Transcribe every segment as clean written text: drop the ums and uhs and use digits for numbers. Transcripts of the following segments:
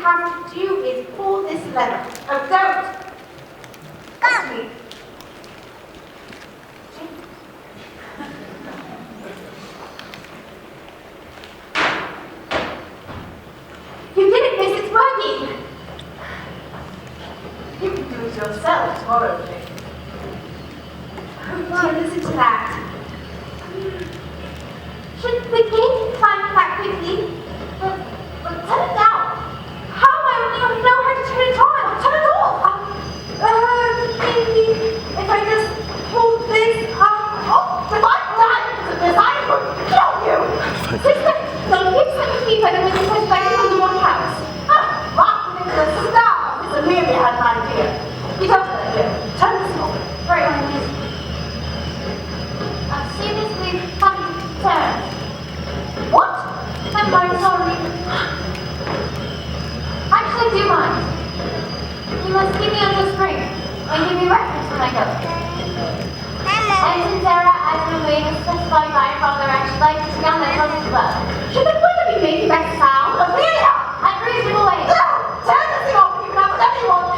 have to do is pull this lever. Oh, don't! That's me. You did it, miss. It's working. You can do it yourself tomorrow, Jane. Oh, listen to that. Should the gate climb back quickly? But turn it down. How am I going to know how to turn it on? Turn it off. Maybe if I just hold this up. Oh, if I die because of this, I am going to kill you. Sister, don't keep sucking me by the way this has back from the wrong house. Rock into the star. Mr. Leary had an idea. You don't let him. Turn this on. Right on this. As soon as we've come to terms. What? I'm very sorry. Actually, do mind. You must keep me on the string and give me reference when I go. And since Sarah, as an way to specify my father, actually likes to down my cousin as well. Should the point of me making that sound? Amelia! At reasonable way. No! Turn this thing off. You can have whatever you want.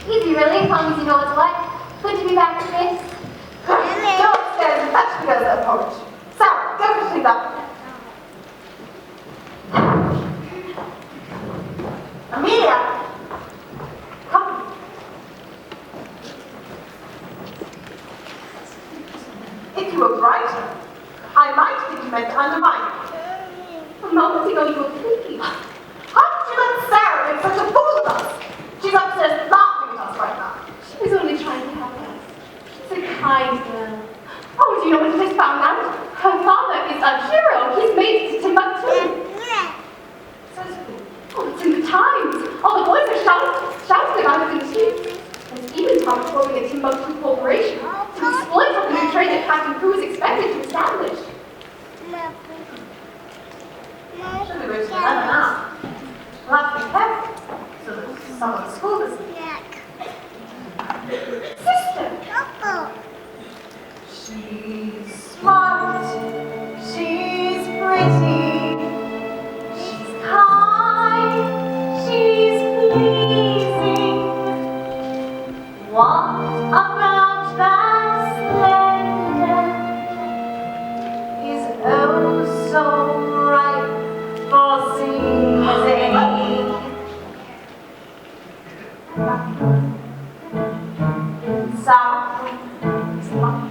Easy, really, as long as you know what's what. Good to be back to this. Go upstairs and fetch me a porridge. Sarah, go to sleep up. Amelia! Come. If you were brighter, I might think you meant to undermine me. A moment ago you were pleased. How did you let Sarah make such a fool of us? She's upstairs laughing at us right now. She was only trying to help us. She's a kind girl. Oh, do you know what I just found out? Her father is a hero. He's made it to Timbuktu. Oh, it's in the Times. All the boys are shouting about it in the streets. There's even talk of forming a Timbuktu corporation to exploit the new trade that Captain Crew is expected to establish. Should be rich together now. We'll have to be careful so that some of the school doesn't. Sister! She's smart. She's pretty. She's kind. She's pleasing. What about that splendor is oh so ripe for seizing? South is lucky.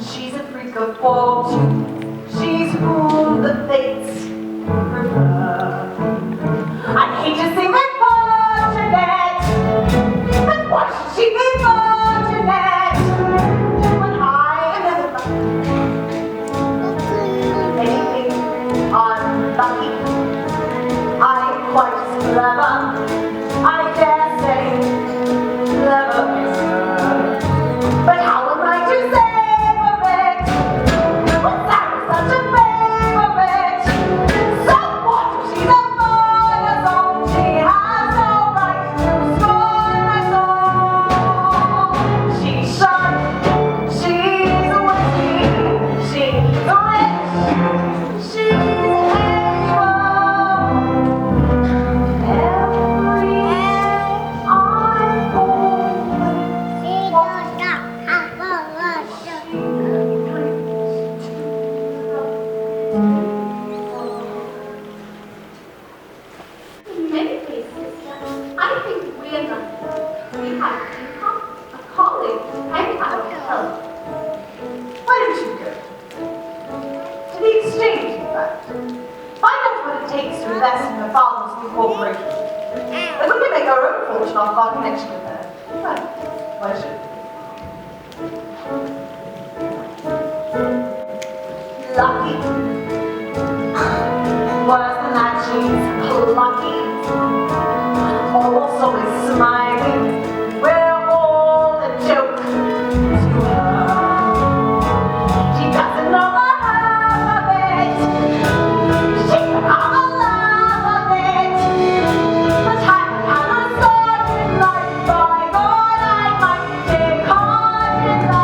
She's a freak of fortune. She's whom the fates prefer. I hate to say we're fortunate, but why should she be fortunate when I am anything unlucky? I'm quite clever, I dare say, clever. But how am I to savor it? Was that such a favorite? So what if she's a Ponderosa? She has no right to scorn us all. She's sharp, she's witty, she's rich, she's able. In many places, I think we're lucky. We have income, a college, and our health. Why don't you go? To the exchange, in fact. Find out what it takes to invest in your father's new corporation. Then we can make our own fortune off our connection with her. Well, why should we? Lucky. Worse than that, she's plucky. Also is smiling. We're all a joke to her. She doesn't know the half of it. She can have a laugh of it. But I had a start in life. By God, I might take heart in life.